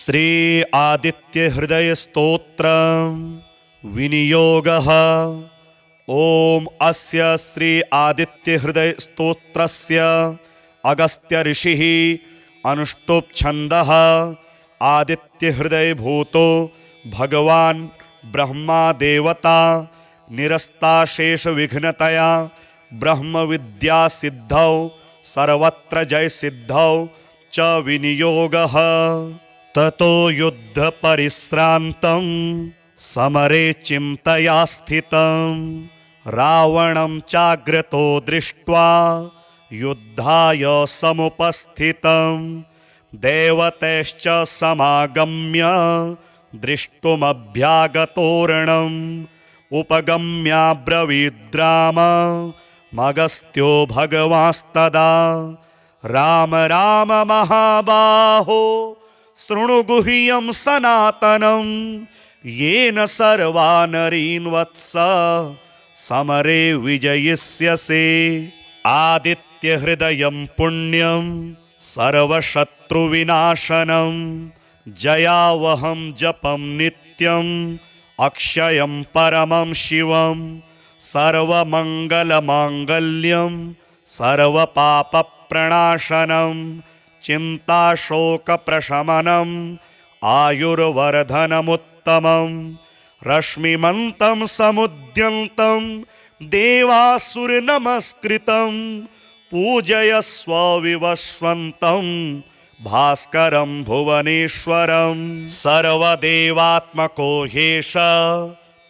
श्री आदित्य हृदय स्तोत्र विनियोगः। ओम अस्य श्री आदित्य हृदय स्तोत्रस्य अगस्त्य ऋषिः अनुष्टुप् छन्दः आदित्य हृदय भूतो भगवान ब्रह्मा देवता निरस्ताशेष विघ्नतया ब्रह्म विद्या सिद्धौ सर्वत्र जय सिद्धौ च विनियोगः। ततो युद्ध परिश्रान्तं समरे चिन्तया स्थितं रावणं चाग्रतो दृष्ट्वा युद्धाय समुपस्थितं देवतैश्च समागम्य दृष्टुमभ्यागतोरणम् उपगम्याब्रवीद्राम मगस्त्यो भगवांस्तदा राम राम महाबाहो शृणु गुह्यं सनातनं येन सर्वा नरीन् वत्स समरे विजयिष्यसे। आदित्य हृदयं पुण्यं सर्वशत्रुविनाशनं जयावहं जपं नित्यं अक्षयं परमं शिवं सर्वमङ्गलमाङ्गल्यं सर्वपापप्रणाशनं चिन्ताशोकप्रशमनं आयुर्वर्धनमुत्तमं रश्मिमन्तं समुद्यन्तं देवासुरनमस्कृतं पूजयस्व विवस्वन्तं भास्करं भुवनेश्वरं सर्वदेवात्मको ह्येष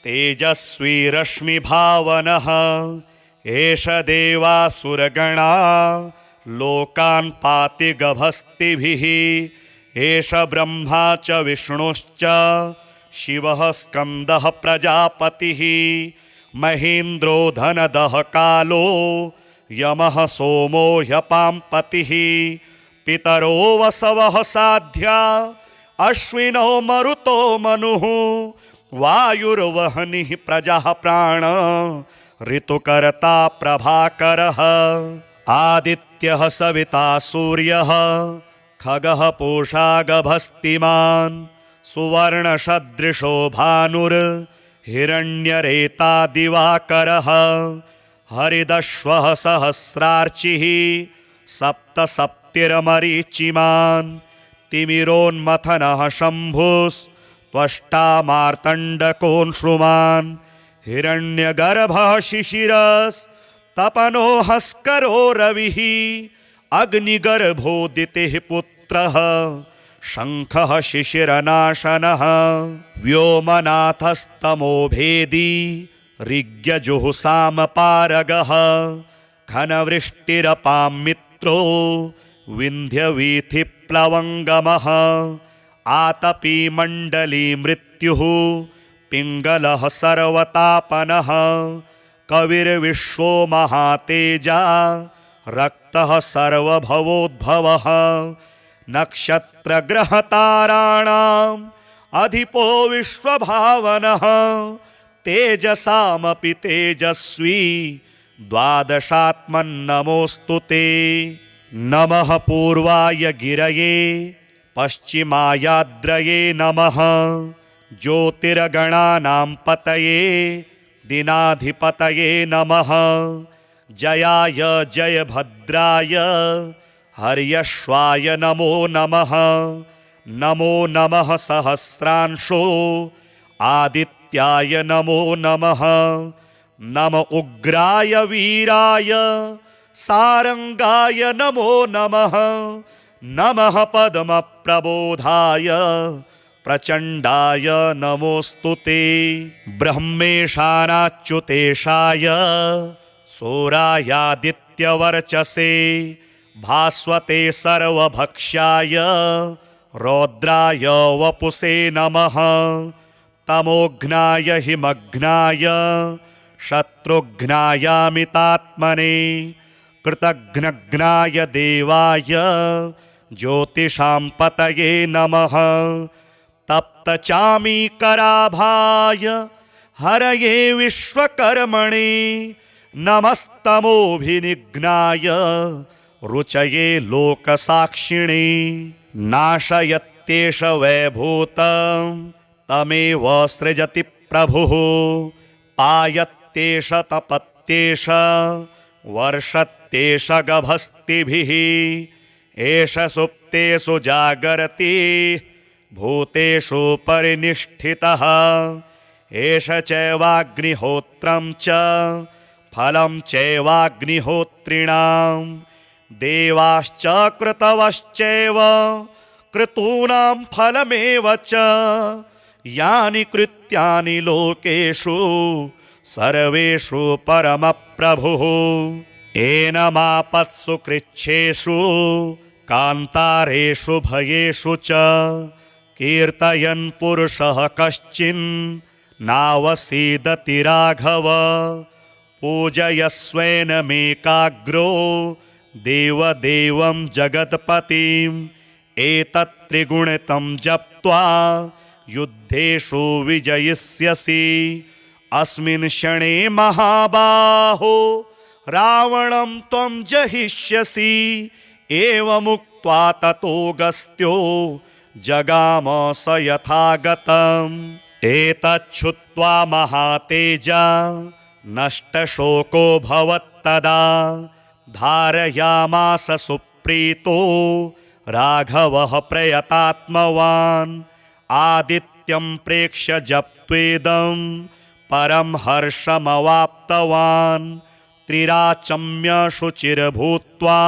तेजस्वी रश्मिभावनः एष देवासुरगणा लोकान् पाति गभस्तिभिः एष ब्रह्मा च विष्णुश्च शिवः स्कन्दः प्रजापतिः महेन्द्रो धनदः कालो यमः सोमो ह्यपाम्पतिः पितरो वसवः साध्या अश्विनो मरुतो मनुः वायुर्वहनिः प्रजः प्राण ऋतुकर्ता प्रभाकरः आदित्यः सविता सूर्यः खगः पूषा गभस्तिमान् सुवर्णसदृशो भानुर्हिरण्यरेता दिवाकरः हरिदश्वः सहस्रार्चिः सप्तसप्तिर्मरीचिमान् तिमिरोन्मथनः शम्भुस्त्वष्टा मार्तण्डकोऽंशुमान् हिरण्यगर्भः शिशिरस्तपनो हस्करो रविः अग्निगर्भोदितिः पुत्रः शङ्खः शिशिरनाशनः व्योमनाथस्तमो भेदी ऋग्यजुःसामपारगः घनवृष्टिरपां मित्रो विन्ध्यवीथिप्लवङ्गमः आतपी मण्डली मृत्युः पिङ्गलः सर्वतापनः कविर्विश्वो महातेजा रक्तः सर्वभवोद्भवः नक्षत्रग्रहताराणाम् अधिपो विश्वभावनः तेजसामपि तेजस्वी द्वादशात्मन्नमोऽस्तु ते। नमः पूर्वाय गिरये पश्चिमायाद्रये नमः ज्योतिर्गणानां पतये दिनाधिपतये नमः जयाय जयभद्राय हर्यश्वाय नमो नमः नमो नमः सहस्रांशो आदित्याय नमो नमः नम उग्राय वीराय सारंगाय नमो नमः नमः पद्मप्रबोधाय प्रचण्डाय नमोऽस्तु ते। ब्रह्मेशानाच्युतेशाय सूरायादित्यवर्चसे भास्वते सर्वभक्ष्याय रौद्राय वपुषे नमः तमोघ्नाय हिमघ्नाय शत्रुघ्नायामितात्मने कृतघ्नघ्नाय देवाय ज्योतिषां पतये नमः तप्तचामीकराभाय हरये विश्वकर्मणे नमस्तमोभिनिघ्नाय रुचये लोकसाक्षिणे नाशयत् जगत्येष वैभूतं तमेव सृजति प्रभुः पायत्येष तपत्येष वर्षत्येष गभस्तिभिः एष सुप्तेषु जागर्ति भूतेषु परिनिष्ठितः एष चैवाग्निहोत्रं च फलं चैवाग्निहोत्रिणां देवाश्च कृतवश्चैव क्रतूनां फलमेव च यानि कृत्यानि लोकेषु सर्वेषु परमप्रभुः एनमापत्सु कृच्छ्रेषु कान्तारेषु भयेषु च कीर्तयन् पुरुषः कश्चिन् नावसीदति राघव पूजयस्वेनमेकाग्रो देवदेवं जगत्पतिम् एतत् त्रिगुणितं जप्त्वा युद्धेषु विजयिष्यसि अस्मिन् क्षणे महाबाहो रावणं त्वं जहिष्यसि एवमुक्त्वा ततोऽगस्त्यो जगाम स यथागतम् एतच्छ्रुत्वा महातेजा नष्टशोको भवत्तदा धारयामास सुप्रीतो राघवः प्रयतात्मवान् आदित्यं प्रेक्ष्य जप्त्वेदं परं हर्षमवाप्तवान् त्रिराचम्य शुचिर्भूत्वा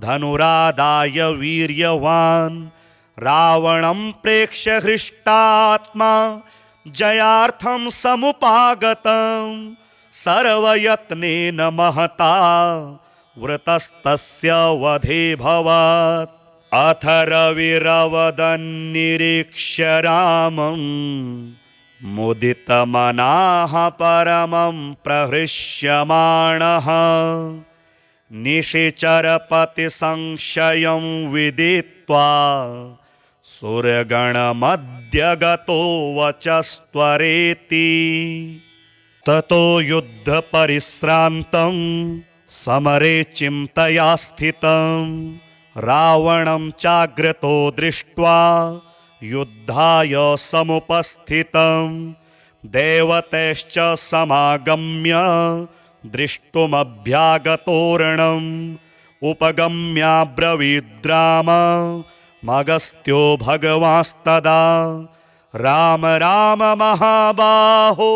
धनुरादाय वीर्यवान् रावणं प्रेक्ष्य हृष्टात्मा जयार्थं समुपागतं सर्वयत्नेन महता वृतस्तस्य वधे भवत् अथ रविरवदन्निरीक्ष्य रामं मुदितमनाः परमं प्रहृष्यमाणः निशिचरपतिसंशयं विदित्वा सुरगणमध्य गतो वचस्त्वरेति ततो युद्धपरिश्रान्तं समरे चिन्तया स्थितं रावणं चाग्रतो दृष्ट्वा युद्धाय समुपस्थितं देवतैश्च समागम्य दृष्टुमभ्यागतोरणम् उपगम्याब्रवीद्राम मगस्त्यो भगवांस्तदा राम राम महाबाहो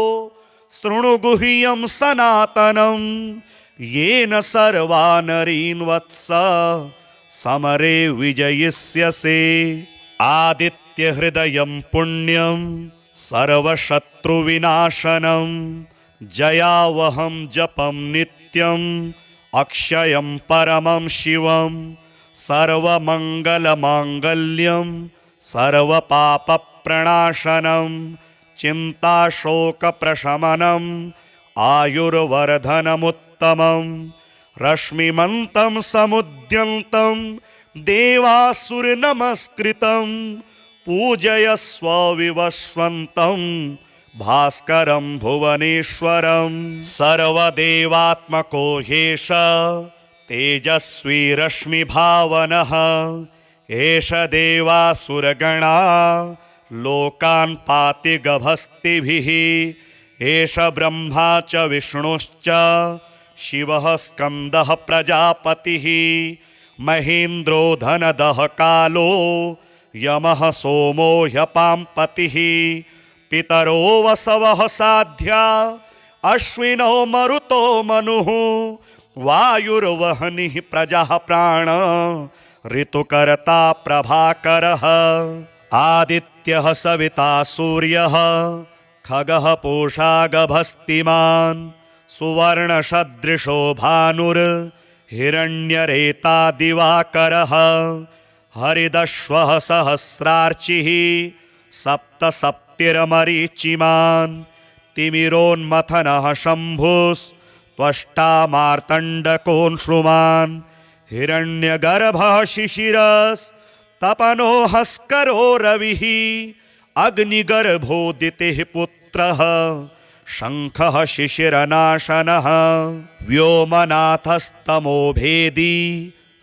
शृणु गुह्यं सनातनं येन सर्वा नरीन् वत्स समरे विजयिष्यसे आदित्यहृदयं पुण्यं सर्वशत्रुविनाशनं जयावहं जपं नित्यम् अक्षयं परमं शिवं सर्वमङ्गलमाङ्गल्यं सर्वपापप्रणाशनं चिन्ताशोकप्रशमनम् आयुर्वर्धनमुत्तमं रश्मिमन्तं समुद्यन्तं देवासुरनमस्कृतं पूजयस्व विवस्वन्तं भास्करं भुवनेश्वरं सर्वदेवात्मको ह्येष तेजस्वी रश्मिभावनः एष देवासुरगणा लोकान् पाति गभस्तिभिः एष ब्रह्मा च विष्णुश्च शिवः स्कन्दः प्रजापतिः महेन्द्रो धनदः कालो यमः सोमो ह्यपाम्पतिः पितरो वसवः साध्या अश्विनो मरुतो मनुः वायुर्वह्निः प्रजः प्राण ऋतुकर्ता प्रभाकरः आदित्यः सविता सूर्यः खगः पूषा गभस्तिमान् सुवर्णसदृशो भानुर्हिरण्यरेता दिवाकरः हरिदश्वः सहस्रार्चिः सप्तसप्तिर्मरीचिमान् तिमिरोन्मथनः शम्भुस्त्वष्टा मार्तण्डकोऽंशुमान् हिरण्यगर्भः शिशिरस्तपनो हस्करो रविः अग्निगर्भोदितिः पुत्रः शङ्खः शिशिरनाशनः व्योमनाथस्तमो भेदी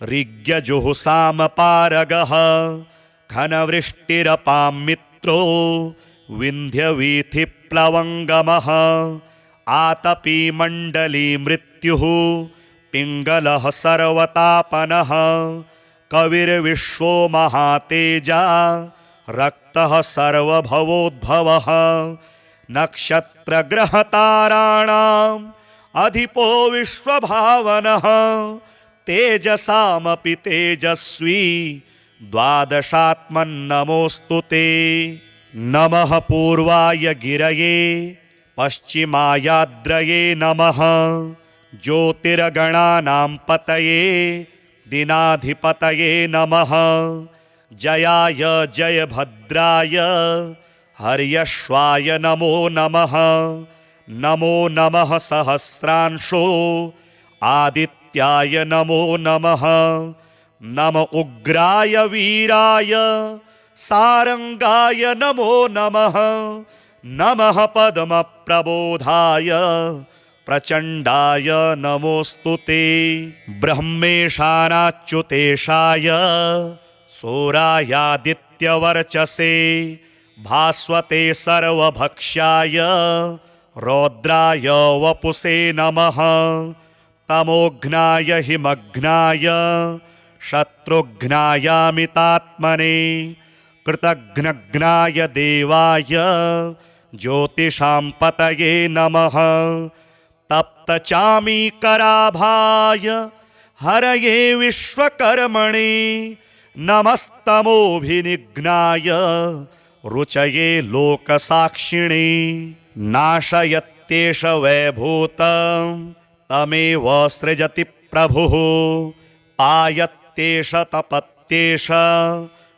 ऋग्यजुः सामपारगः घनवृष्टिरपां मित्रो विन्ध्यवीथिप्लवङ्गमः आतपी मण्डली मृत्युः पिङ्गलः सर्वतापनः कविर्विश्वो महातेजा रक्तः सर्वभवोद्भवः नक्षत्रग्रहताराणाम् अधिपो विश्वभावनः तेजसामपि तेजस्वी द्वादशात्मन्नमोऽस्तु ते। नमः पूर्वाय गिरये पश्चिमायाद्रये नमः ज्योतिर्गणानां पतये दिनाधिपतये नमः जयाय जयभद्राय हर्यश्वाय नमो नमः। नमो नमः सहस्रांशो आदित्याय नमो नमः। नम उग्राय वीराय सारंगाय नमो नमः। नमः पद्मप्रबोधाय प्रचण्डाय नमोऽस्तु ते। ब्रह्मेशानाच्युतेशाय सूरायादित्यवर्चसे भास्वते सर्वभक्ष्याय रौद्राय वपुषे नमः। तमोघ्नाय हिमघ्नाय शत्रुघ्नायामितात्मने कृतघ्नघ्नाय देवाय ज्योतिषां पतये नमः। तप्तचामीकराभाय हरये विश्वकर्मणे नमस्तमोभिनिघ्नाय रुचये लोकसाक्षिणे। नाशयत्येष वैभूतं तमेव सृजति प्रभुः पायत्येष तपत्येष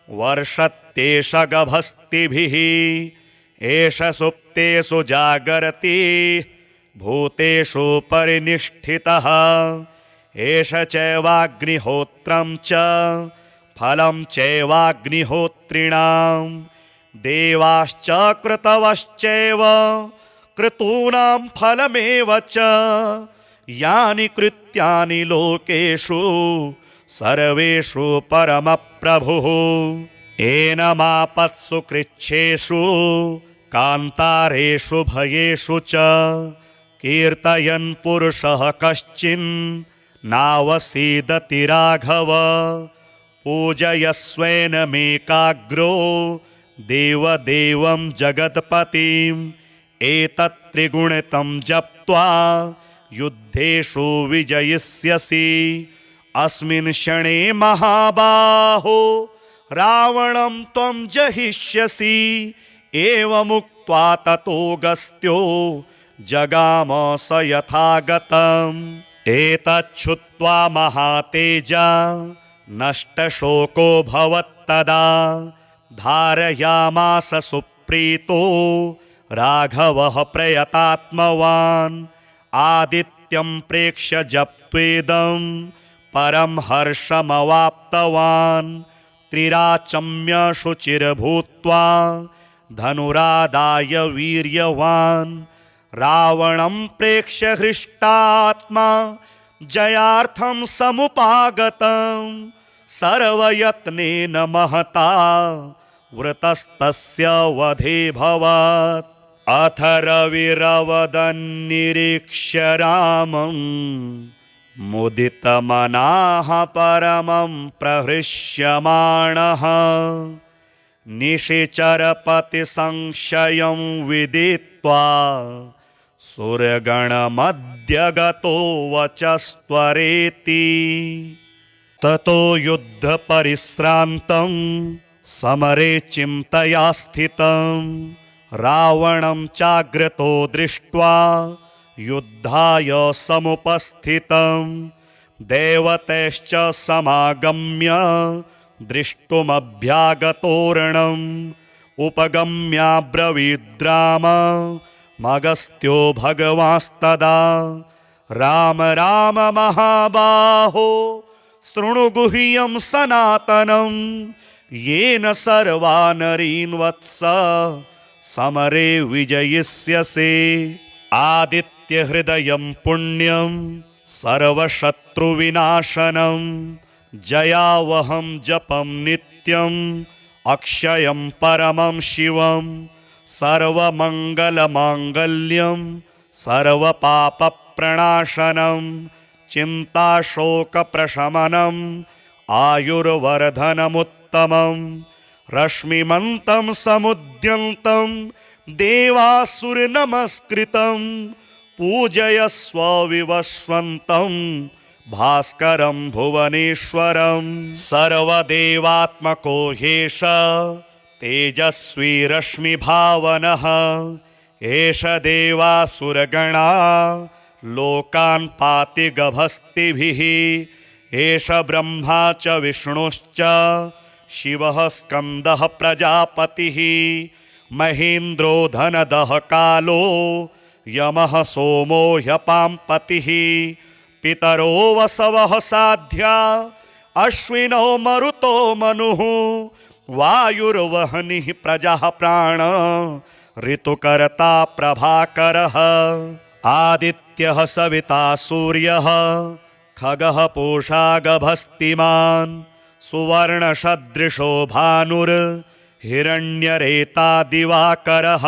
वर्षत्येष गभस्तिभिः एष सुप्तेषु जागर्ति भूतेषु परिनिष्ठितः एष चैवाग्निहोत्रं च फलं चैवाग्निहोत्रिणां देवाश्च कृतवश्चैव कृतूनां फलमेव च यानि कृत्यानि लोकेषु सर्वेषु परमप्रभुः। एनमापत्सु कृच्छ्रेषु कान्तारेषु भयेषु च कीर्तयन् पुरुषः कश्चिन् नावसीदति राघव पूजयस्वेनमेकाग्रो देवदेवं जगत्पतिम् एतत् त्रिगुणितं जप्त्वा युद्धेषु विजयिष्यसि अस्मिन् क्षणे महाबाहो रावणं त्वं जहिष्यसि। एवमुक्त्वा ततोऽगस्त्यो जगाम स यथागतम् एतच्छ्रुत्वा महातेजा नष्टशोको भवत्तदा धारयामास सुप्रीतो राघवः प्रयतात्मवान् आदित्यं प्रेक्ष्य जप्त्वेदं परं हर्षमवाप्तवान् त्रिराचम्य शुचिर्भूत्वा धनुरादाय वीर्यवान् रावणं प्रेक्ष्य हृष्टात्मा जयार्थं समुपागतं सर्वयत्नेन महता वृतस्तस्य वधे भवत्। अथ रविरवदन्निरीक्ष्य रामं मुदितमनाः परमं प्रहृष्यमाणः निशिचरपतिसंशयं विदित्वा सुरगणमद्य गतो वचस्त्वरेति। ततो युद्धपरिश्रान्तं समरे चिन्तया स्थितं रावणं चाग्रतो दृष्ट्वा युद्धाय समुपस्थितं देवतैश्च समागम्य दृष्टुमभ्यागतोरणम् उपगम्याब्रवीद्राम मगस्त्यो भगवांस्तदा राम राम महाबाहो शृणु गुह्यं सनातनं येन सर्वा नरीन् वत्स समरे विजयिष्यसे। आदित्यहृदयं पुण्यं सर्वशत्रुविनाशनं जयावहं जपं नित्यं अक्षयं परमं शिवं सर्वमङ्गलमाङ्गल्यं सर्वपापप्रणाशनं चिन्ताशोकप्रशमनम् आयुर्वर्धनमुत्तमं रश्मिमन्तं समुद्यन्तं देवासुरनमस्कृतं पूजयस्व विवस्वन्तं भास्करं भुवनेश्वरं सर्वदेवात्मको ह्येष तेजस्वी रश्मिभावनः एष देवासुरगणा लोकान् पाति गभस्तिभिः एष ब्रह्मा च विष्णुश्च शिवः स्कन्दः प्रजापतिः महेन्द्रो धनदः कालो यमः सोमो ह्यपाम्पतिः पितरो वसवः साध्या अश्विनो मरुतो मनुः वायुर्वह्निः प्रजः प्राण ऋतुकर्ता प्रभाकरः आदित्यः सविता सूर्यः खगः पूषा गभस्तिमान् सुवर्णसदृशो भानुर्हिरण्यरेता दिवाकरः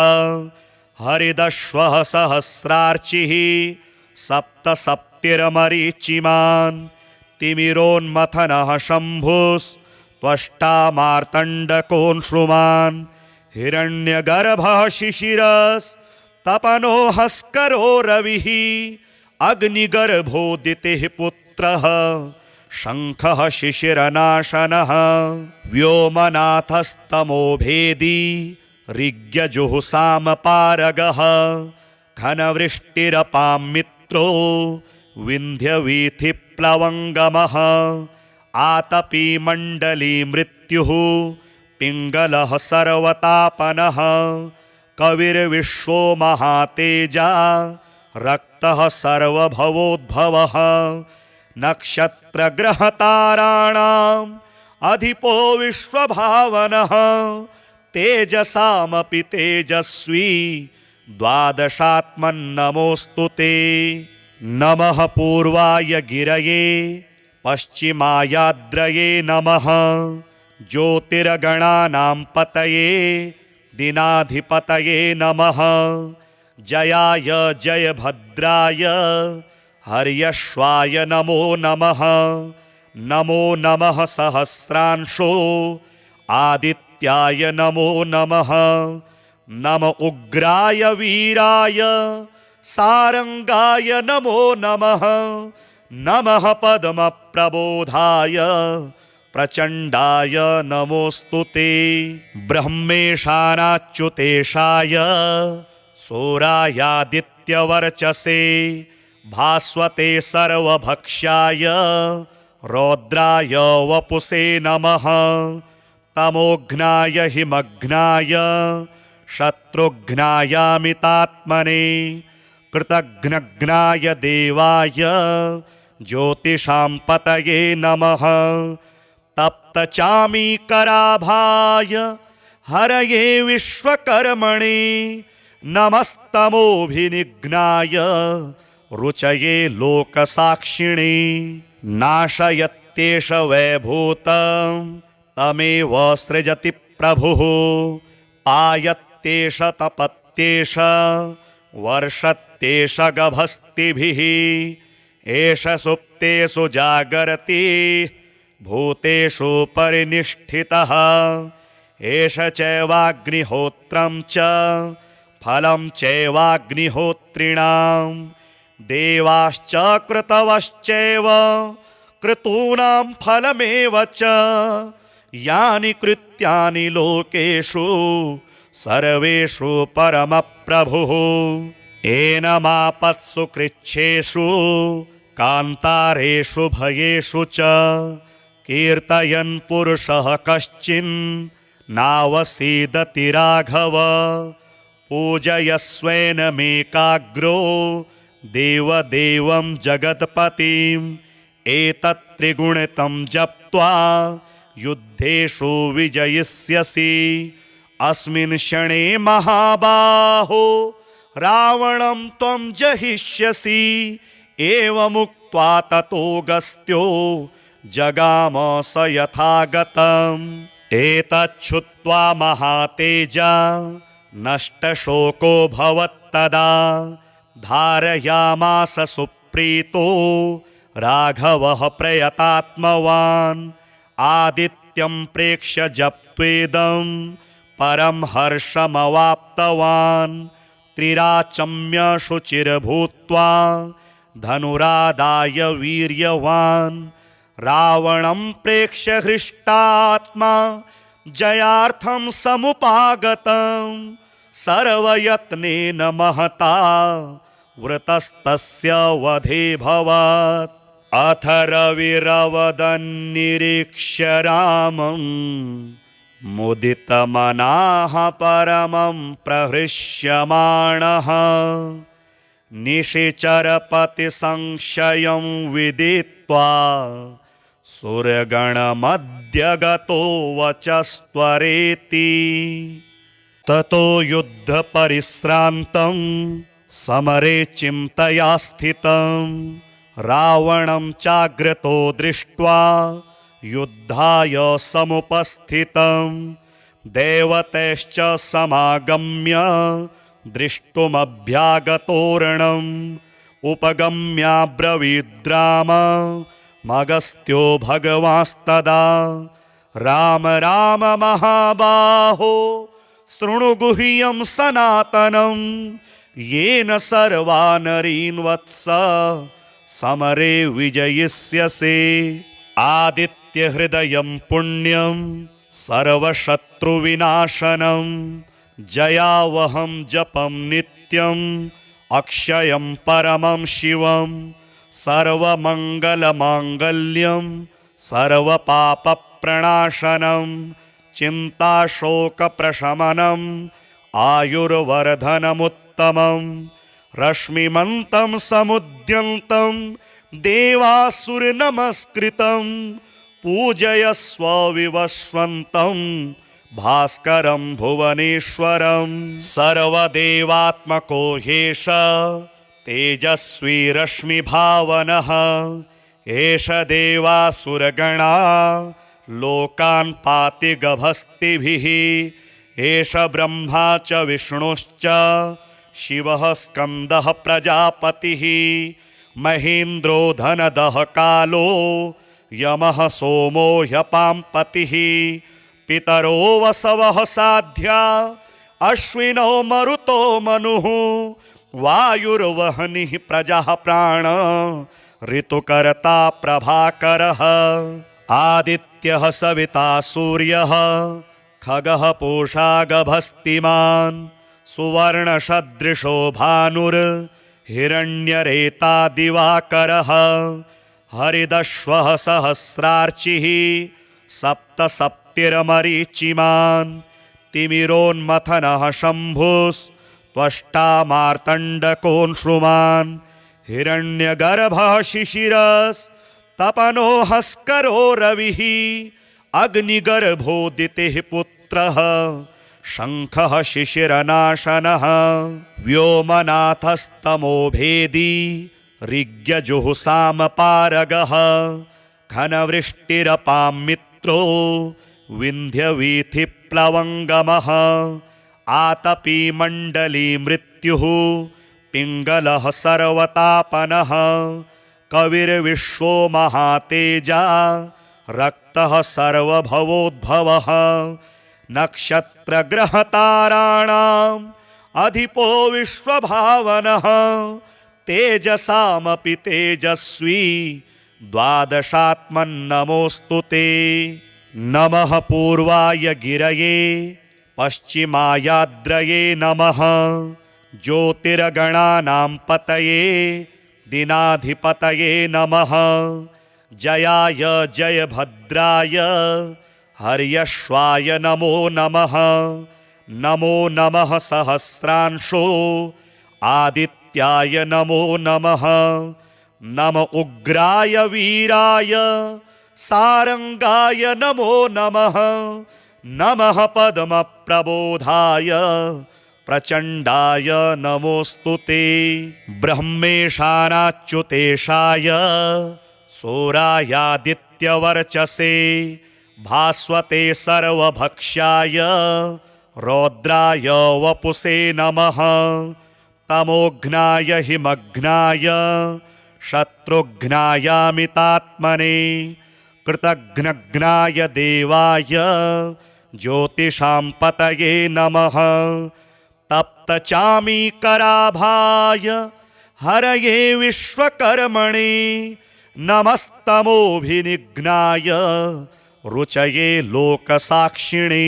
हरिदश्वः सहस्रार्चिः सप्तसप्तिर्मरीचिमान् तिमिरोन्मथनः शम्भुस्त्वष्टा मार्तण्डकोऽंशुमान् हिरण्यगर्भः शिशिरस्तपनो हस्करो रविः अग्निगर्भोदितिः पुत्रः शङ्खः शिशिरनाशनः व्योमनाथस्तमो भेदी ऋग्यजुःसामपारगः घनवृष्टिरपां मित्रो विन्ध्यवीथिप्लवङ्गमः आतपी मण्डली मृत्युः पिङ्गलः सर्वतापनः कविर्विश्वो महातेजा रक्तः सर्वभवोद्भवः नक्षत्रग्रहताराणाम् अधिपो विश्वभावनः तेजसामपि तेजस्वी द्वादशात्मन्नमोऽस्तु ते नमः पूर्वाय गिरये पश्चिमायाद्रये नमः ज्योतिर्गणानां पतये दिनाधिपतये नमः जयाय जयभद्राय हर्यश्वाय नमो नमः नमो नमः सहस्रांशो आदित्याय नमो नमः नम उग्राय वीराय सारंगाय नमो नमः नमः पद्मप्रबोधाय प्रचण्डाय नमोऽस्तु ते ब्रह्मेशानाच्युतेशाय सूरायादित्यवर्चसे भास्वते सर्वभक्ष्याय रौद्राय वपुषे नमः तमोघ्नाय हिमघ्नाय शत्रुघ्नायामितात्मने कृतघ्नघ्नाय देवाय ज्योतिषां पतये नमः तप्तचामीकराभाय हरये विश्वकर्मणे नमस्तमोभिनिघ्नाय रुचये लोकसाक्षिणे नाशयत्येष वैभूतं तमेव सृजति प्रभुः पायत्येष तपत्येष वर्षत्येष गभस्तिभिः एष सुप्तेषु जागर्ति भूतेषु परिनिष्ठितः एष चैवाग्निहोत्रं च फलं चैवाग्निहोत्रिणां देवाश्च कृतवश्चैव क्रतूनां फलमेव च यानि कृत्यानि लोकेषु सर्वेषु परमप्रभुः एनमापत्सु कृच्छ्रेषु कान्तारेषु भयेषु च कीर्तयन् पुरुषः कश्चिन् नावसीदति राघव पूजयस्वेनमेकाग्रो देवदेवं जगत्पतिम् एतत् त्रिगुणितं जप्त्वा युद्धेषु विजयिष्यसि अस्मिन् क्षणे महाबाहो रावणं त्वं जहिष्यसि एवमुक्त्वा ततो गस्त्यो जगाम स यथागतम् एतच्छुत्वा महातेजा नष्टशोको भवत्तदा धारयामास सुप्रीतो राघवः प्रयतात्मवान् आदित्यं प्रेक्ष्य जप्त्वेदं परं हर्षमवाप्तवान् त्रिराचम्य शुचिर्भूत्वा धनुरादाय वीर्यवान् रावणं प्रेक्ष्य हृष्टात्मा जयार्थं समुपागतं सर्वयत्नेन महता वृतस्तस्य वधे भवत्। अथ रविरवदन्निरीक्ष्य रामं मुदितमनाः परमं प्रहृष्यमाणः निशिचरपतिसंशयं विदित्वा सुरगणमध्यगतो वचस्त्वरेति ततो युद्धपरिश्रान्तं समरे चिन्तया स्थितं रावणं चाग्रतो दृष्ट्वा युद्धाय समुपस्थितं देवतैश्च समागम्य दृष्टुमभ्यागतोरणम् उपगम्याब्रवीद्राम मगस्त्यो भगवांस्तदा राम राम महाबाहो शृणु गुह्यं सनातनं येन सर्वा नरीन् वत्स समरे विजयिष्यसे। आदित्यहृदयं पुण्यं सर्वशत्रुविनाशनं जयावहं जपं नित्यं अक्षयं परमं शिवं सर्वमङ्गलमाङ्गल्यं सर्वपापप्रणाशनं चिन्ताशोकप्रशमनम् आयुर्वर्धनमुत्तमं रश्मिमन्तं समुद्यन्तं देवासुरनमस्कृतं पूजयस्व विवस्वन्तं भास्करं भुवनेश्वरं सर्वदेवात्मको ह्येष तेजस्वी रश्मिभावनः एष देवासुरगणा लोकान् पाति गभस्तिभिः एष ब्रह्मा च विष्णुश्च शिवः स्कन्दः प्रजापतिः महेन्द्रो धनदः कालो यमः सोमो ह्यपाम्पतिः पितरो वसवः साध्या अश्विनो मरुतो मनुः वायुर्वह्निः प्रजः प्राण ऋतुकर्ता प्रभाकरः आदित्यः सविता सूर्यः खगः पूषा गभस्तिमान् सुवर्णसदृशो भानुर्हिरण्यरेता दिवाकरः हरिदश्वः सहस्रार्चिः सप्तसप्तिर्मरीचिमान् तिमिरोन्मथनः शम्भुस्त्वष्टा मार्तण्डकोऽंशुमान् हिरण्यगर्भः शिशिरस्तपनो हस्करो रविः अग्निगर्भोदितिः पुत्रः शङ्खः शिशिरनाशनः व्योमनाथस्तमो भेदी ऋग्यजुःसामपारगः घनवृष्टिरपां मित्रो विन्ध्यवीथिप्लवङ्गमः आतपी मण्डली मृत्युः पिङ्गलः सर्वतापनः कविर्विश्वो महातेजा रक्तः सर्वभवोद्भवः नक्षत्रग्रहताराणाम् अधिपो विश्वभावनः तेजसामपि तेजस्वी द्वादशात्मन्नमोऽस्तु ते। नमः पूर्वाय गिरये पश्चिमायाद्रये नमः ज्योतिर्गणानां पतये दिनाधिपतये नमः जयाय जयभद्राय हर्यश्वाय नमो नमः नमो नमः सहस्रांशो आदित्याय नमो नमः नम उग्राय वीराय सारंगाय नमो नमः नमः पद्मप्रबोधाय प्रचण्डाय नमोऽस्तु ते। ब्रह्मेशानाच्युतेशाय सूरायादित्यवर्चसे भास्वते सर्वभक्ष्याय रौद्राय वपुषे नमः तमोघ्नाय हिमघ्नाय शत्रुघ्नायामितात्मने कृतघ्नघ्नाय देवाय ज्योतिषां पतये नमः तप्तचामीकराभाय हरये विश्वकर्मणे नमस्तमोभिनिघ्नाय रुचये लोकसाक्षिणे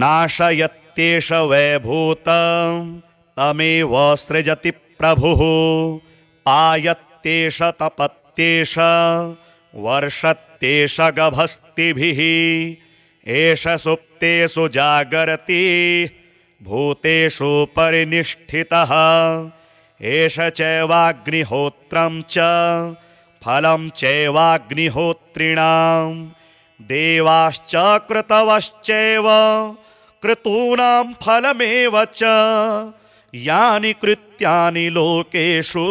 नाशयत्येष वैभूतं तमेव सृजति प्रभुः आयत्येष तपत्येष वर्षत्येष गभस्तिभिः एष सुप्तेषु जागर्ति भूतेषु परिनिष्ठितः एष चैवाग्निहोत्रं च फलं चैवाग्निहोत्रिणां देवाश्च कृतवश्चैव क्रतूनां फलमेव च यानि कृत्यानि लोकेषु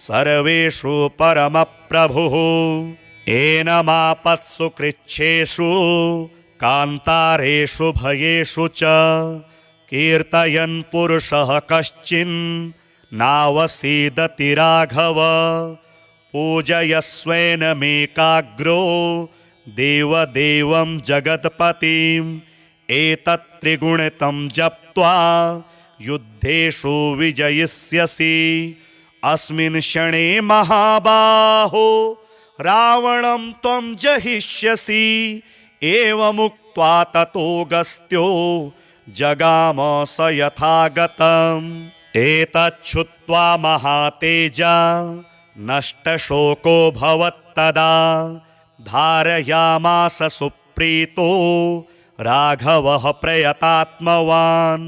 सर्वेषु परमप्रभुः एनमापत्सु कृच्छ्रेषु कान्तारेषु भयेषु च कीर्तयन् पुरुषः कश्चिन् नावसीदति राघव पूजयस्वेनमेकाग्रो देवदेवं जगत्पतिम् एतत् त्रिगुणितं जप्त्वा युद्धेषु विजयिष्यसि अस्मिन् क्षणे महाबाहो रावणं त्वं जहिष्यसि एवमुक्त्वा ततोऽगस्त्यो जगाम स यथागतम् एतच्छ्रुत्वा महातेजा नष्टशोको भवत्तदा धारयामास सुप्रीतो राघवः प्रयतात्मवान्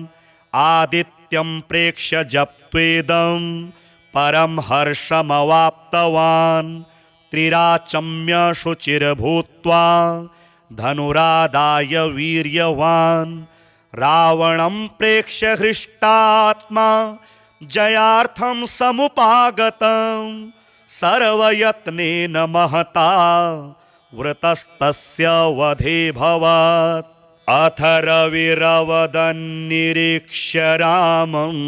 आदित्यं प्रेक्ष्य जप्त्वेदं परं हर्षमवाप्तवान् त्रिराचम्य शुचिर्भूत्वा धनुरादाय वीर्यवान् रावणं प्रेक्ष्य हृष्टात्मा जयार्थं समुपागतं सर्वयत्नेन महता वृतस्तस्य वधे भवत् अथ रविरवदन्निरीक्ष्य रामं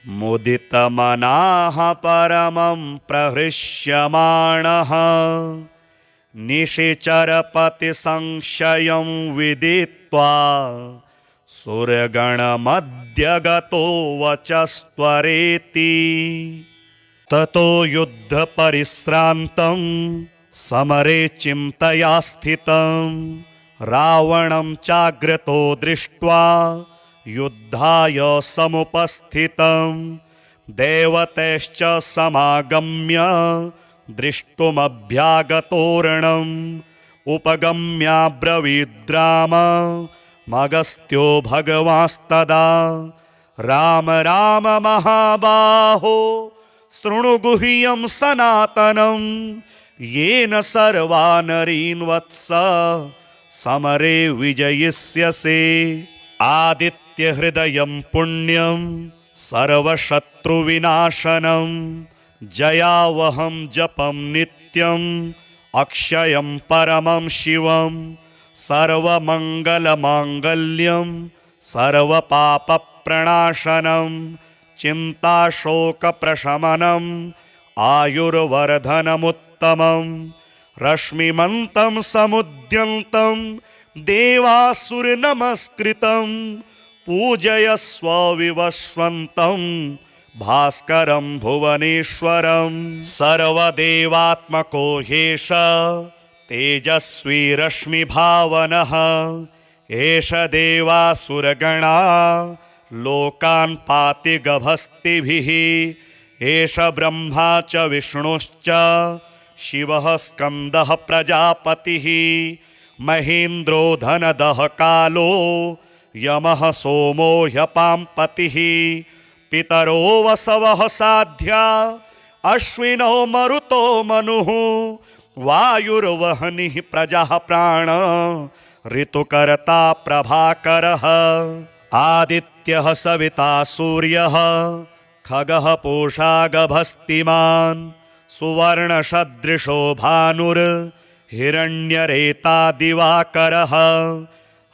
मुदितमनाः परमं प्रहृष्यमाणः निशिचरपतिसंशयं विदित्वा सुरगणमध्यगतो वचस्त्वरेति ततो युद्धपरिश्रान्तं समरे चिन्तया स्थितं रावणं चाग्रतो दृष्ट्वा युद्धाय समुपस्थितं देवतैश्च समागम्य दृष्टुमभ्यागतोरणम् उपगम्याब्रवीद्राम मगस्त्यो भगवांस्तदा राम राम महाबाहो शृणु गुह्यं सनातनं येन सर्वा नरीन् वत्स समरे विजयिष्यसे आदित्यहृदयं पुण्यं सर्वशत्रुविनाशनं जयावहं जपं नित्यम् अक्षयं परमं शिवं सर्वमङ्गलमाङ्गल्यं सर्वपापप्रणाशनं चिन्ताशोकप्रशमनम् आयुर्वर्धनमुत्तमं रश्मिमन्तं समुद्यन्तं देवासुरनमस्कृतं पूजयस्व विवस्वन्तं भास्करं भुवनेश्वरं सर्वदेवात्मको ह्येष तेजस्वी रश्मिभावनः एष देवासुरगणा लोकान् पाति गभस्तिभिः एष ब्रह्मा च विष्णुश्च शिवः स्कन्दः प्रजापतिः महेन्द्रो धनदः कालो यमः सोमो ह्यपाम्पतिः पितरो वसवः साध्या अश्विनो मरुतो मनुः वायुर्वह्निः प्रजः प्राण ऋतुकर्ता प्रभाकरः आदित्यः सविता सूर्यः खगः पूषा गभस्तिमान् सुवर्णसदृशो भानुर् हिरण्यरेता दिवाकरः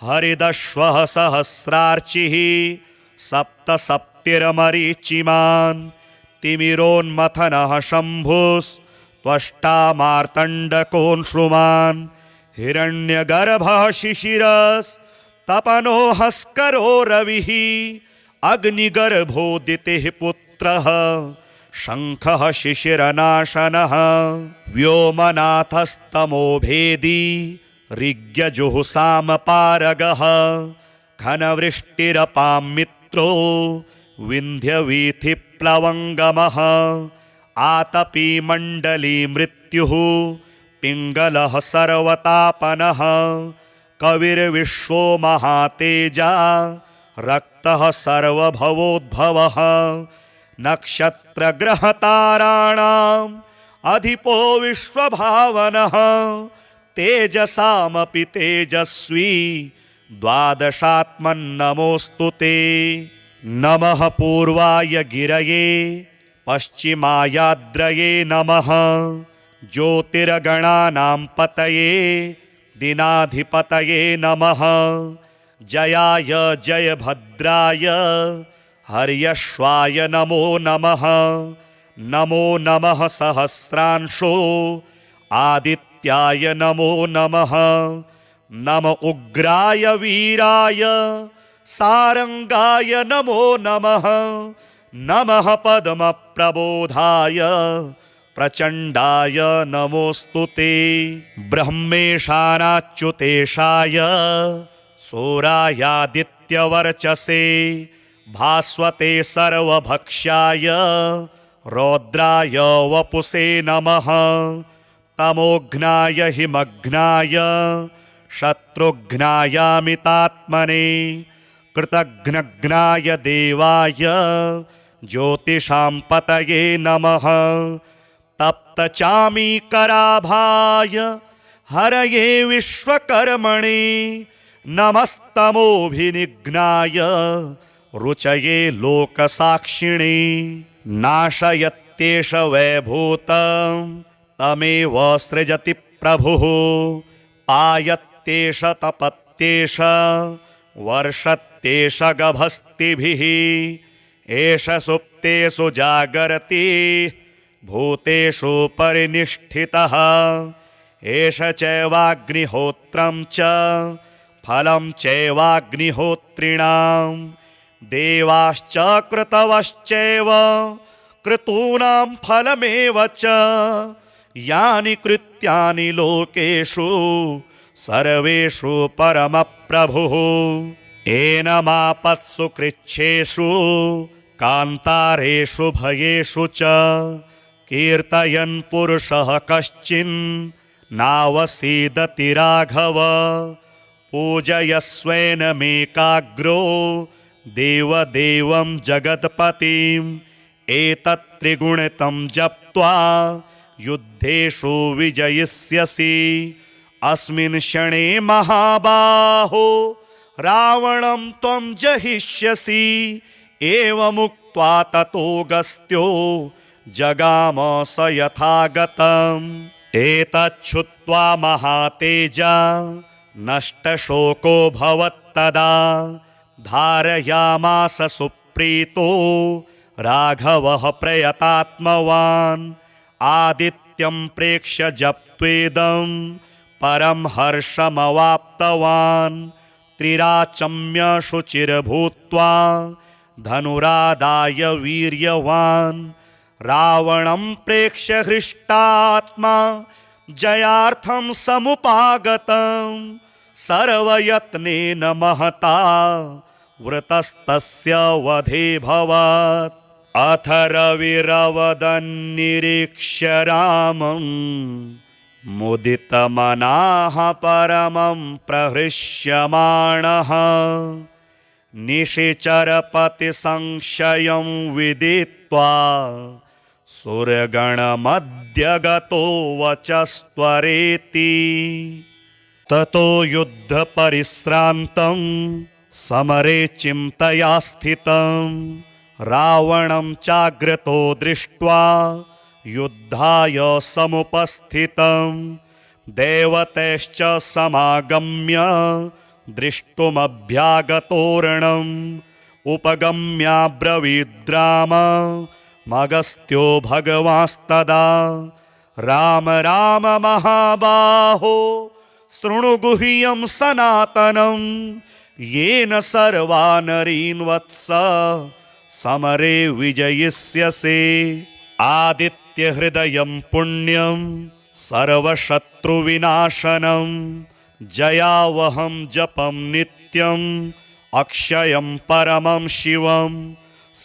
हरिदश्वः सहस्रार्चिः सप्तसप्तिर्मरीचिमान् तिमिरोन्मथनः शम्भुस्त्वष्टा मार्तण्डकोऽंशुमान् हिरण्यगर्भः शिशिरस्तपनो हस्करो रविः अग्निगर्भोदितिः पुत्रः शङ्खः शिशिरनाशनः व्योमनाथस्तमोभेदी ऋग्यजुःसामपारगः घनवृष्टिरपां मित्रो विन्ध्यवीथिप्लवङ्गमः आतपी मण्डली मृत्युः पिङ्गलः सर्वतापनः कविर्विश्वो महातेजा रक्तः सर्वभवोद्भवः नक्षत्रग्रहताराणाम् अधिपो विश्वभावनः तेजसामपि तेजस्वी द्वादशात्मन्नमोऽस्तु ते नमः पूर्वाय गिरये पश्चिमायाद्रये नमः ज्योतिर्गणानां पतये दिनाधिपतये नमः जयाय जयभद्राय हर्यश्वाय नमो नमः नमो नमः सहस्रांशो आदित्याय नमो नमः नम उग्राय वीराय सारंगाय नमो नमः नमः पद्मप्रबोधाय प्रचण्डाय नमोऽस्तु ते ब्रह्मेशानाच्युतेशाय सूरायादित्यवर्चसे भास्वते सर्वभक्ष्याय रौद्राय वपुषे नमः तमोघ्नाय हिमघ्नाय शत्रुघ्नायामितात्मने कृतघ्नघ्नाय देवाय ज्योतिषां पतये नमः तप्तचामीकराभाय हरये विश्वकर्मणे नमस्तमोभिनिघ्नाय रुचये लोकसाक्षिणे नाशयत्येष वैभूतं तमेव सृजति प्रभुः पायत्येष तपत्येष वर्षत्येष गभस्तिभिः एष सुप्तेषु जागर्ति भूतेषु परिनिष्ठितः एष चैवाग्निहोत्रं च फलं चैवाग्निहोत्रिणां देवाश्च कृतवश्चैव कृतूनां फलमेव च यानि कृत्यानि लोकेषु सर्वेषु परमप्रभुः एनमापत्सु कृच्छ्रेषु कान्तारेषु भयेषु च कीर्तयन् पुरुषः कश्चिन् नावसीदति राघव पूजयस्वेनमेकाग्रो देवदेवं जगत्पतिम् एतत्त्रिगुणितं जप्त्वा युद्धेषु विजयिष्यसि अस्मिन् क्षणे महाबाहो रावणं त्वं जहिष्यसि एवमुक्त्वा ततोऽगस्त्यो जगाम स यथागतम् एतच्छ्रुत्वा महातेजा नष्टशोको भवत्तदा धारयामास सुप्रीतो राघवः प्रयतात्मवान् आदित्यं प्रेक्ष्य जप्त्वेदं परं हर्षमवाप्तवान् त्रिराचम्य शुचिर्भूत्वा धनुरादाय वीर्यवान् रावणं प्रेक्ष्य हृष्टात्मा जयार्थं समुपागतं सर्वयत्नेन महता वृतस्तस्य वधेऽभवत् अथ रविरवदन्निरीक्ष्य रामं मुदितमनाः परमं प्रहृष्यमाणः निशिचरपतिसंशयं विदित्वा सुरगणमध्यगतो वचस्त्वरेति ततो युद्धपरिश्रान्तं समरे चिन्तया स्थितं रावणं चाग्रतो दृष्ट्वा युद्धाय समुपस्थितं देवतैश्च समागम्य दृष्टुमभ्यागतोरणम् उपगम्याब्रवीद्राम मगस्त्यो भगवांस्तदा राम राम महाबाहो शृणु गुह्यं सनातनं येन सर्वा नरीन् वत्स समरे विजयिष्यसे। आदित्यहृदयं पुण्यं सर्वशत्रुविनाशनं जयावहं जपं नित्यं अक्षयं परमं शिवं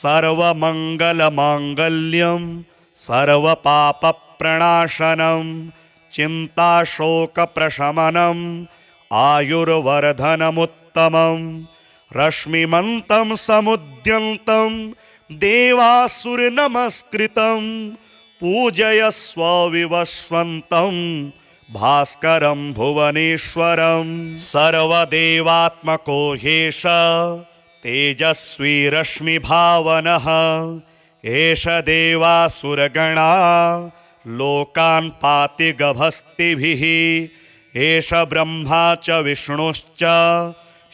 सर्वमङ्गलमाङ्गल्यं सर्वपापप्रणाशनं चिन्ताशोकप्रशमनम् आयुर्वर्धनमुत्तमं रश्मिमन्तं समुद्यन्तं देवासुरनमस्कृतं पूजयस्व विवस्वन्तं भास्करं भुवनेश्वरं सर्वदेवात्मको ह्येष तेजस्वी रश्मिभावनः एष देवासुरगणा लोकान् पाति गभस्तिभिः एष ब्रह्मा च विष्णुश्च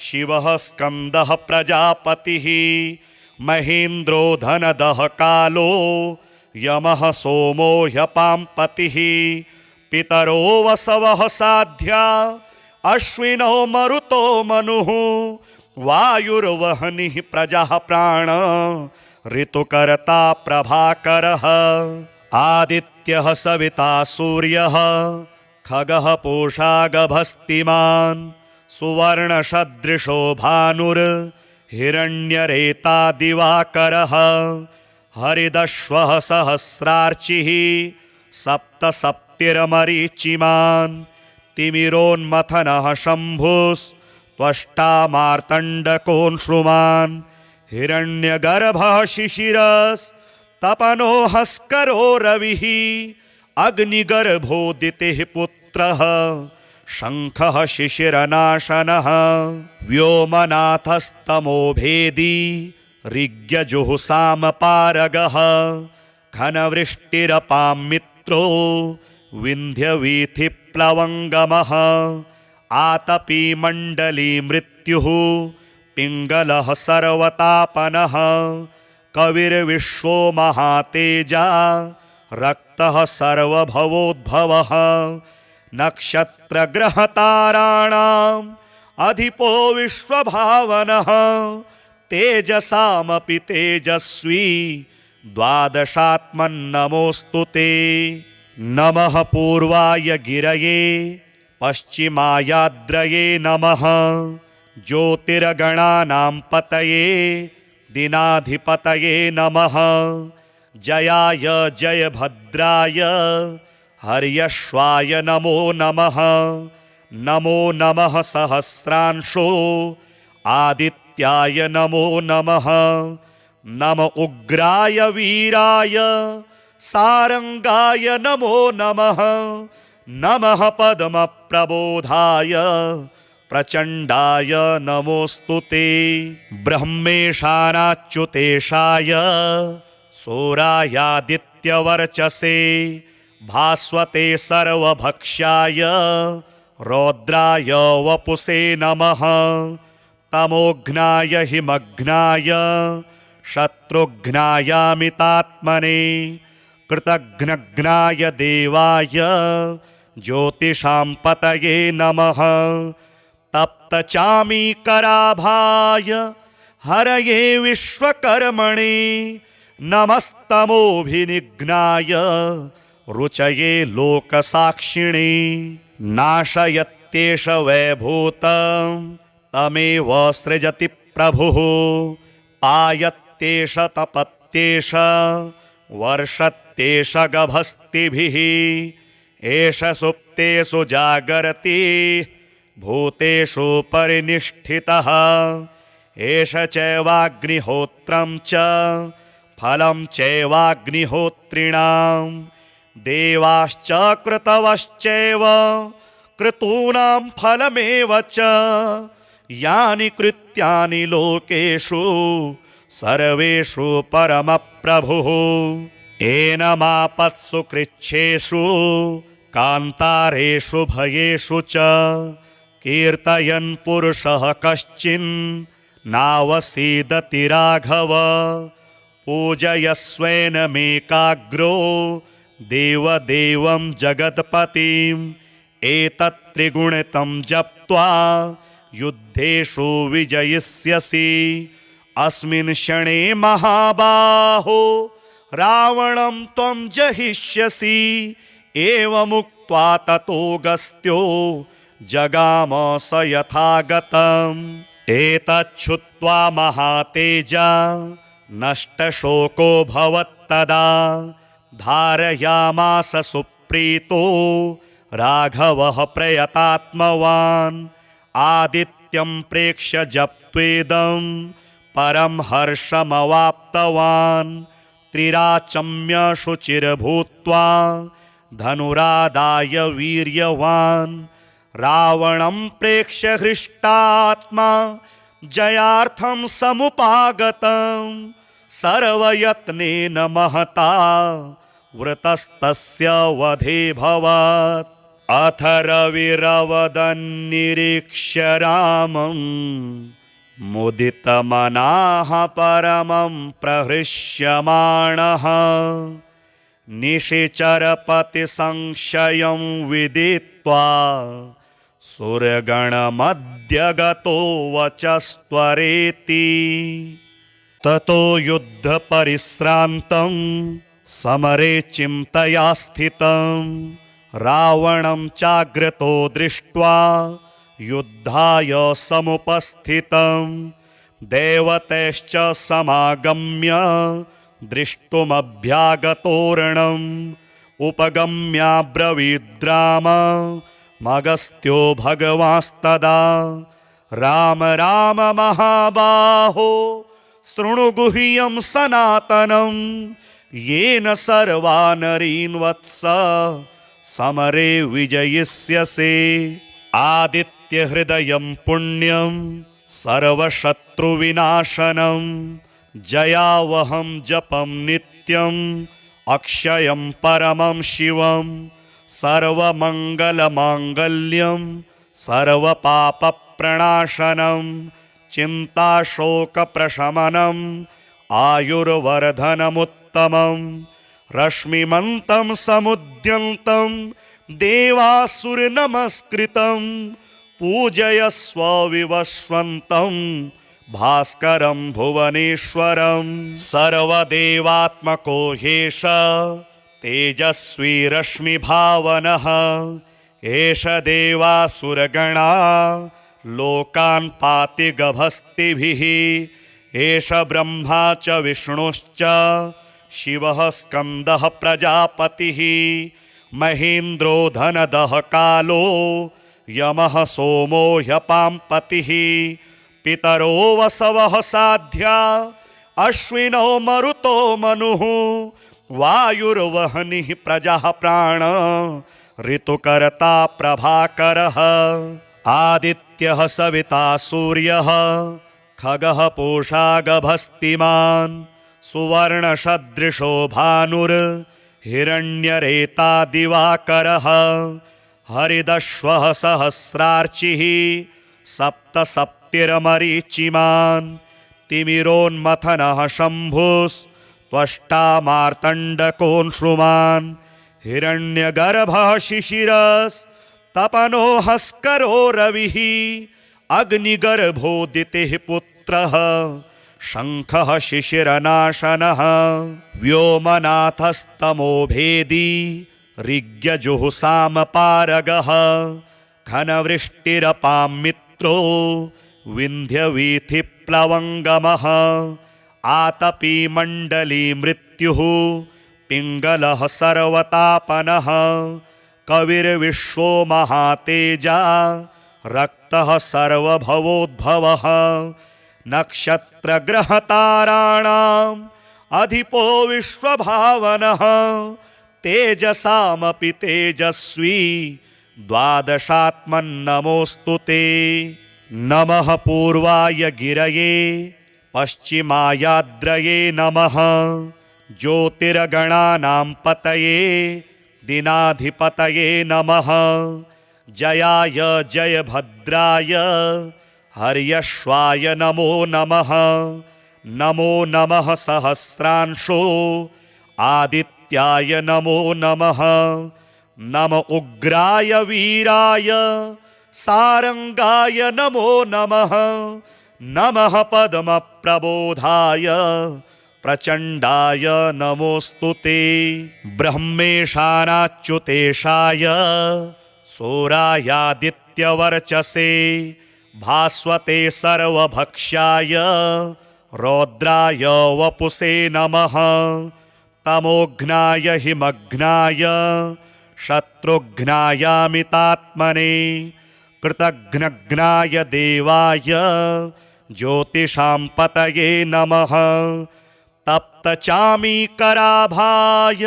शिवः स्कन्दः प्रजापतिः महेन्द्रो धनदः कालो यमः सोमो ह्यपाम्पतिः पितरो वसवः साध्या अश्विनो मरुतो मनुः वायुर्वह्निः प्रजः प्राण ऋतुकर्ता प्रभाकरः आदित्यः सविता सूर्यः खगः पूषा गभस्तिमान् सुवर्णसदृशो भानुर्हिरण्यरेता दिवाकरः हरिदश्वः सहस्रार्चिः सप्तसप्तिर्मरीचिमान् तिमिरोन्मथनः शम्भुस्त्वष्टा मार्तण्डकोऽंशुमान् हिरण्यगर्भः शिशिरस्तपनो हस्करो रविः अग्निगर्भोदितिः पुत्रः शङ्खः शिशिरनाशनः व्योमनाथस्तमो भेदी ऋग्यजुःसामपारगः घनवृष्टिरपां मित्रो विन्ध्यवीथिप्लवङ्गमः आतपी मण्डली मृत्युः पिङ्गलः सर्वतापनः कविर्विश्वो महातेजा रक्तः सर्वभवोद्भवः नक्षत्रग्रहताराणाम् अधिपो विश्वभावनः तेजसामपि तेजस्वी द्वादशात्मन्नमोऽस्तु ते। नमः पूर्वाय गिरये पश्चिमायाद्रये नमः ज्योतिर्गणानां पतये दिनाधिपतये नमः जयाय जयभद्राय हर्यश्वाय नमो नमः नमो नमः सहस्रांशो आदित्याय नमो नमः नम उग्राय वीराय सारंगाय नमो नमः नमः पद्मप्रबोधाय प्रचण्डाय नमोऽस्तु ते। ब्रह्मेशानाच्युतेशाय सूरायादित्यवर्चसे भास्वते सर्वभक्ष्याय रौद्राय वपुषे नमः तमोघ्नाय हिमघ्नाय शत्रुघ्नायामितात्मने कृतघ्नघ्नाय देवाय ज्योतिषां पतये नमः तप्तचामीकराभाय हरये विश्वकर्मणे नमस्तमोभिनिघ्नाय रुचये लोकसाक्षिणे नाशयत्येष वैभूतं तमेव सृजति प्रभुः पायत्येष तपत्येष वर्षत्येष गभस्तिभिः एष सुप्तेषु जागर्ति भूतेषु परिनिष्ठितः एष चैवाग्निहोत्रं च फलं चैवाग्निहोत्रिणां देवाश्च कृतवश्चैव क्रतूनां फलमेव च यानि कृत्यानि लोकेषु सर्वेषु परमप्रभुः एनमापत्सु कृच्छ्रेषु कान्तारेषु भयेषु च कीर्तयन् पुरुषः कश्चिन् नावसीदति राघव पूजयस्वेनमेकाग्रो देवदेवं जगत्पतिम् एतत् त्रिगुणितं जप्त्वा युद्धेषु विजयिष्यसि अस्मिन् क्षणे महाबाहो रावणं त्वं जहिष्यसि एवमुक्त्वा ततोऽगस्त्यो जगाम स यथागतम् एतच्छ्रुत्वा महातेजा नष्टशोको भवत्तदा धारयामास सुप्रीतो राघवः प्रयतात्मवान् आदित्यं प्रेक्ष्य जप्त्वेदं परं हर्षमवाप्तवान् त्रिराचम्य शुचिर्भूत्वा धनुरादाय वीर्यवान् रावणं प्रेक्ष्य हृष्टात्मा जयार्थं समुपागतं सर्वयत्नेन महता वृतस्तस्य वधे भवत् अथ रविरवदन्निरीक्ष्य रामं मुदितमनाः परमं प्रहृष्यमाणः निशिचरपतिसंशयं विदित्वा सुरगणमद्य गतो वचस्त्वरेति ततो युद्धपरिश्रान्तं समरे चिन्तया स्थितं रावणं चाग्रतो दृष्ट्वा युद्धाय समुपस्थितं देवतैश्च समागम्य दृष्टुमभ्यागतोरणम् उपगम्याब्रवीद्राम मगस्त्यो भगवांस्तदा राम राम महाबाहो शृणु गुह्यं सनातनं येन सर्वा नरीन् वत्स समरे विजयिष्यसे आदित्यहृदयं पुण्यं सर्वशत्रुविनाशनं जयावहं जपं नित्यं अक्षयं परमं शिवं सर्वमङ्गलमाङ्गल्यं सर्वपापप्रणाशनं चिन्ताशोकप्रशमनम् आयुर्वर्धनमुत्तमं रश्मिमन्तं समुद्यन्तं देवासुरनमस्कृतं पूजयस्व विवस्वन्तं भास्करं भुवनेश्वरं सर्वदेवात्मको ह्येष तेजस्वी रश्मिभावनः एष देवासुरगणा लोकान् पाति गभस्तिभिः एष ब्रह्मा च विष्णुश्च शिवः स्कन्दः प्रजापतिः महेन्द्रो धनदः कालो यमः सोमो ह्यपाम्पतिः पितरो वसवः साध्या अश्विनो मरुतो मनुः वायुर्वहनिः प्रजः प्राण ऋतुकर्ता प्रभाकरः आदित्यः सविता सूर्यः खगः पूषा गभस्तिमान् सुवर्णसदृशो भानुर्हिरण्यरेता दिवाकरः हरिदश्वः सहस्रार्चिः सप्तसप्तिर्मरीचिमान् तिमिरोन्मथनः शम्भुस्त्वष्टा मार्तण्डकोऽंशुमान् हिरण्यगर्भः शिशिरस्तपनो हस्करो रविः अग्निगर्भोदितिः पुत्रः शङ्खः शिशिरनाशनः व्योमनाथस्तमो भेदी ऋग्यजुःसामपारगः घनवृष्टिरपां मित्रो विन्ध्यवीथिप्लवङ्गमः आतपी मण्डली मृत्युः पिङ्गलः सर्वतापनः कविर्विश्वो महातेजा रक्तः सर्वभवोद्भवः नक्षत्रग्रहताराणाम् अधिपो विश्वभावनः तेजसामपि तेजस्वी द्वादशात्मन्नमोऽस्तु ते नमः पूर्वाय गिरये पश्चिमायाद्रये नमः ज्योतिर्गणानां पतये दीनाधिपतये नमः। जयाय जयभद्राय हर्यश्वाय नमो नमः। नमो नमः सहस्रांशो आदित्याय नमो नमः। नम उग्राय वीराय सारंगाय नमो नमः। नमः पद्मप्रबोधाय प्रचण्डाय नमोस्तुते। ब्रह्मेशानाच्युतेशाय सूरायादित्यवर्चसे भास्वते सर्वभक्ष्याय रौद्राय वपुषे नमः। तमोघ्नाय हिमघ्नाय शत्रुघ्नायामितात्मने कृतघ्नघ्नाय देवाय ज्योतिषां पतये नमः। तप्तचामीकराभाय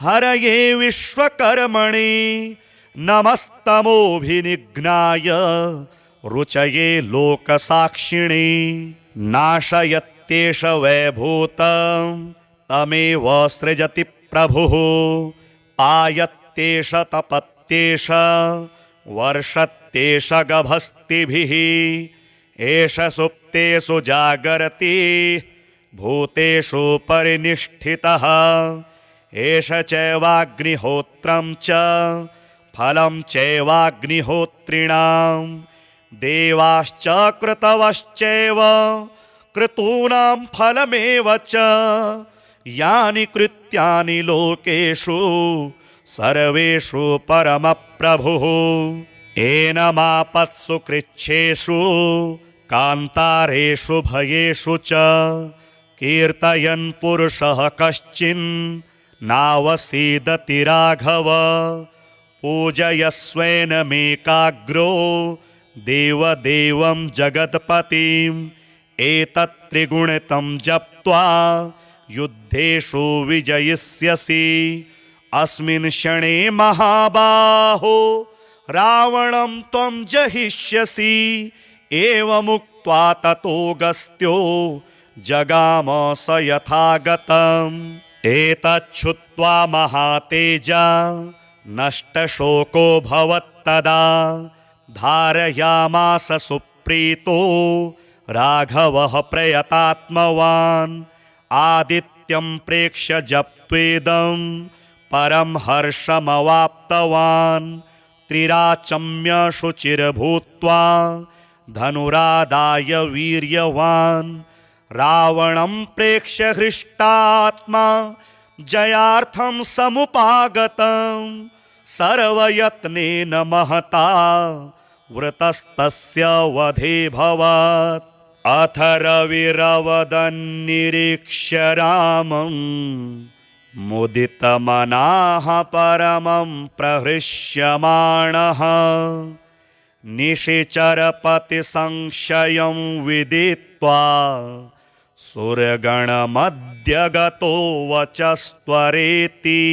हरये विश्वकर्मणे नमस्तमोभिनिघ्नाय रुचये लोकसाक्षिणे। नाशयत्येष वैभूतं तमेव सृजति प्रभुः। पायत्येष तपत्येष वर्षत्येष गभस्तिभिः। एष सुप्तेषु जागर्ति भूतेषु परिनिष्ठितः। एष चैवाग्निहोत्रं च फलं चैवाग्निहोत्रिणां। देवाश्च कृतवश्चैव क्रतूनां फलमेव च। यानि कृत्यानि लोकेषु सर्वेषु परमप्रभुः। एनमापत्सु कृच्छ्रेषु कान्तारेषु भयेषु च कीर्तयन् पुरुषः कश्चिन् नावसीदति राघव। पूजयस्वेनमेकाग्रो देवदेवं जगत्पतिम्। एतत् त्रिगुणितं जप्त्वा युद्धेषु विजयिष्यसि। अस्मिन् क्षणे महाबाहो रावणं त्वं जहिष्यसि। एवमुक्त्वा ततोऽगस्त्यो जगाम स यथागतम्। एतच्छ्रुत्वा महातेजा नष्टशोको भवत्तदा। धारयामास सुप्रीतो राघवः प्रयतात्मवान्। आदित्यं प्रेक्ष्य जप्त्वेदं परं हर्षमवाप्तवान्। त्रिराचम्य शुचिर्भूत्वा धनुरादाय वीर्यवान्। रावणं प्रेक्ष्य हृष्टात्मा जयार्थं समुपागतं। सर्वयत्नेन महता वृतस्तस्य वधे भवत्। अथ रविरवदन्निरीक्ष्य रामं मुदितमनाः परमं प्रहृष्यमाणः। निशिचरपतिसंशयं विदित्वा सुरगणमध्यगतो वचस्त्वरेति।